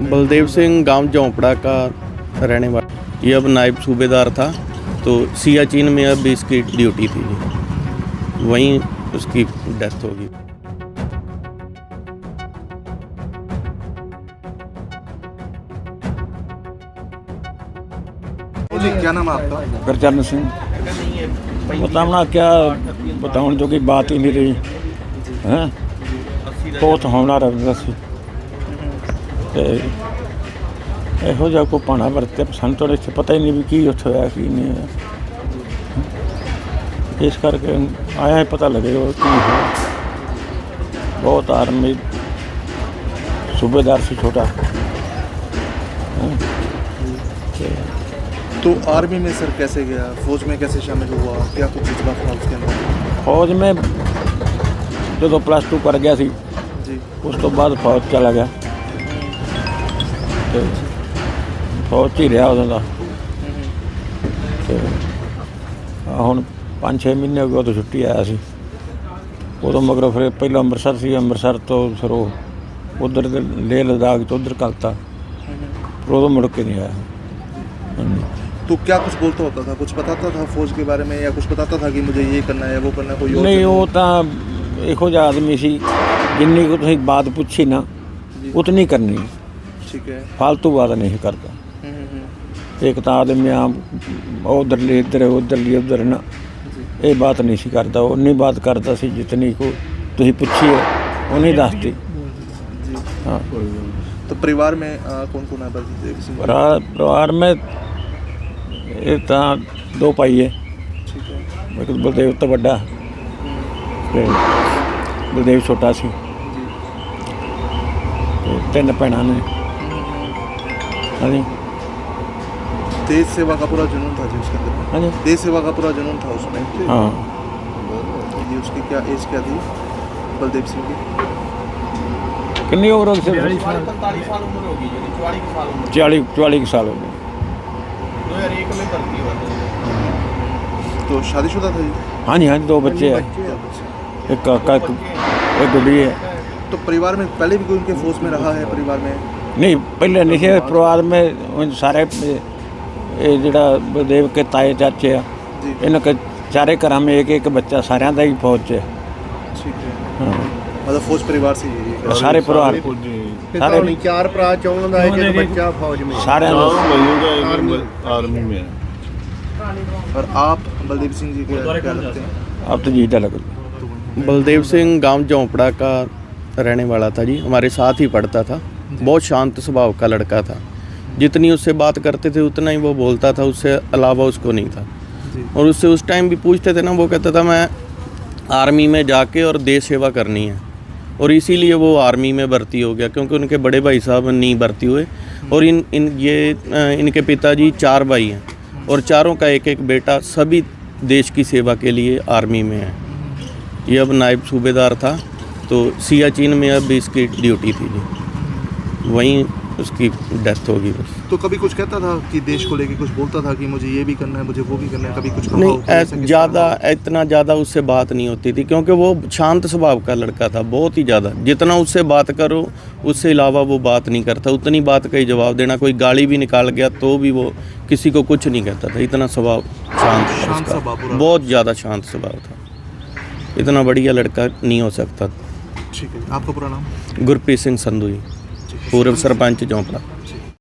बलदेव सिंह गांव झोंपड़ा का रहने वाला। ये अब नायब सूबेदार था, तो सियाचिन में अब इसकी ड्यूटी थी जी, वहीं उसकी डेथ होगी। जी, क्या नाम है आपका? गुरचरण सिंह। बताना क्या बताने जो कि बात ही नहीं रही है। बहुत होनहार रहा सी ते ਇਹੋ ਜਿਹਾ ਕੋਈ ਭਾਣਾ ਵਰਤੇ ਸਾਨੂੰ ਤਾਂ ਇੱਥੇ ਪਤਾ ਹੀ ਨਹੀਂ ਵੀ ਕੀ ਉੱਥੇ ਹੋਇਆ ਕੀ ਨਹੀਂ ਹੋਇਆ। ਇਸ ਕਰਕੇ ਆਇਆ ਹੀ ਪਤਾ ਲੱਗੇ ਉਹ ਕੀ ਹੋਇਆ। ਬਹੁਤ ਆਰਮੀ सूबेदार से छोटा। तो आर्मी में सर कैसे गया, फौज में कैसे शामिल हुआ, क्या कुछ जज्बा था उसके अंदर? फौज में जो +2 कर गया सी जी, उस तो बाद फौज चला गया तो फौज 'ਚ ਹੀ ਰਿਹਾ ਉਦੋਂ ਦਾ। ਤੇ ਹੁਣ 5-6 ਮਹੀਨੇ ਹੋ ਗਏ ਉਦੋਂ ਛੁੱਟੀ ਆਇਆ ਸੀ। ਉਦੋਂ ਮਗਰੋਂ ਫਿਰ ਪਹਿਲਾਂ ਅੰਮ੍ਰਿਤਸਰ ਸੀ, ਅੰਮ੍ਰਿਤਸਰ ਤੋਂ ਫਿਰ ਉਹ ਉੱਧਰ ਲੇਹ ਲਦਾਖ ਤੋਂ ਉੱਧਰ ਕਰਤਾ, ਫਿਰ ਉਦੋਂ ਮੁੜ ਕੇ ਨਹੀਂ ਆਇਆ। तो क्या कुछ बोलता होता था, कुछ बताता था फौज के बारे में, या कुछ बताता था कि मुझे ये करना है वो करना है? कोई और नहीं, वो तो ਇਹੋ ਜਿਹਾ ਆਦਮੀ ਸੀ ਜਿੰਨੀ ਕੁ ਤੁਸੀਂ ਬਾਤ ਪੁੱਛੀ ਨਾ ਉਤਨੀ ਕਰਨੀ। ठीक है। फालतू बात नहीं करता। एक तो आदमी आम उधर ले इधर उधर ले उधर ना, ये बात नहीं सी करता। उन्नी बात करता सी जितनी को तुसी पूछी है उन्हीं दसती। हाँ, तो परिवार में कौन कौन है बलदेव सिंह? परिवार में ये तो 2 भाई है। ठीक है। एक बलदेव तो बड़ा, बलदेव छोटा सी, 3 भैन ने। हाँ जी, देश सेवा का पूरा जुनून था जी उसके अंदर। हाँ जी, देश सेवा का पूरा जुनून था उसमें। हाँ। जी, उसकी क्या एज क्या थी बलदेव सिंह की? कितनी उम्र हो गई? 45 साल उम्र होगी, 44 साल उम्र। 40 साल हो गए। 2001 में भर्ती हुआ था। तो शादीशुदा था जी? हाँ जी, हाँ जी, 2 बच्चे हैं, एक काका एक गुड्डी है। तो परिवार में पहले भी कोई उनके फौज में रहा है परिवार में? नहीं, पहले नहीं थे परिवार में। उन सारे ये जड़ा बलदेव के ताए चाचे आ, जी, इनके चारे घर में एक बच्चा सारे का ही फौज च। ठीक है। हाँ, मतलब फौज परिवार से ही है? सारे परिवार सारे 4 भरा 14 ਦਾ ਇੱਕ ਬੱਚਾ फौज में। सारे आर्मी में। और आप बलदेव सिंह जी के क्या लगते हैं? अब तो जीता लग। बलदेव सिंह गांव झोंपड़ा का रहने वाला था जी, हमारे साथ ही पढ़ता था। बहुत शांत स्वभाव का लड़का था, जितनी उससे बात करते थे उतना ही वो बोलता था, उससे अलावा उसको नहीं था। जी। और उससे उस टाइम भी पूछते थे ना, वो कहता था मैं आर्मी में जाके और देश सेवा करनी है, और इसीलिए वो आर्मी में भर्ती हो गया, क्योंकि उनके बड़े भाई साहब नहीं भर्ती हुए। और इनके पिताजी 4 भाई हैं, और चारों का एक बेटा सभी देश की सेवा के लिए आर्मी में है। ये अब नायब सूबेदार था, तो सियाचिन में अब इसकी ड्यूटी थी जी, वहीं उसकी डेथ होगी बस। तो कभी कुछ कहता था कि देश को लेके कुछ बोलता था कि मुझे ये भी करना है, मुझे वो भी करना है? कभी कुछ कहा हो कि ऐसा नहीं, किस ज़्यादा तरह? इतना ज़्यादा उससे बात नहीं होती थी, क्योंकि वो शांत स्वभाव का लड़का था, बहुत ही ज़्यादा। जितना उससे बात करो उससे अलावा वो बात नहीं करता, उतनी बात का ही जवाब देना। कोई गाली भी निकाल गया तो भी वो किसी को कुछ नहीं कहता था, इतना स्वभाव शांत था शांत उसका, स्वभाव पूरा। बहुत ज़्यादा शांत स्वभाव था। इतना बढ़िया लड़का नहीं हो सकता। ठीक है। आपका पूरा नाम? गुरप्रीत सिंह संधू जी, पूर्व सरपंच झोंपड़ा। ठीक।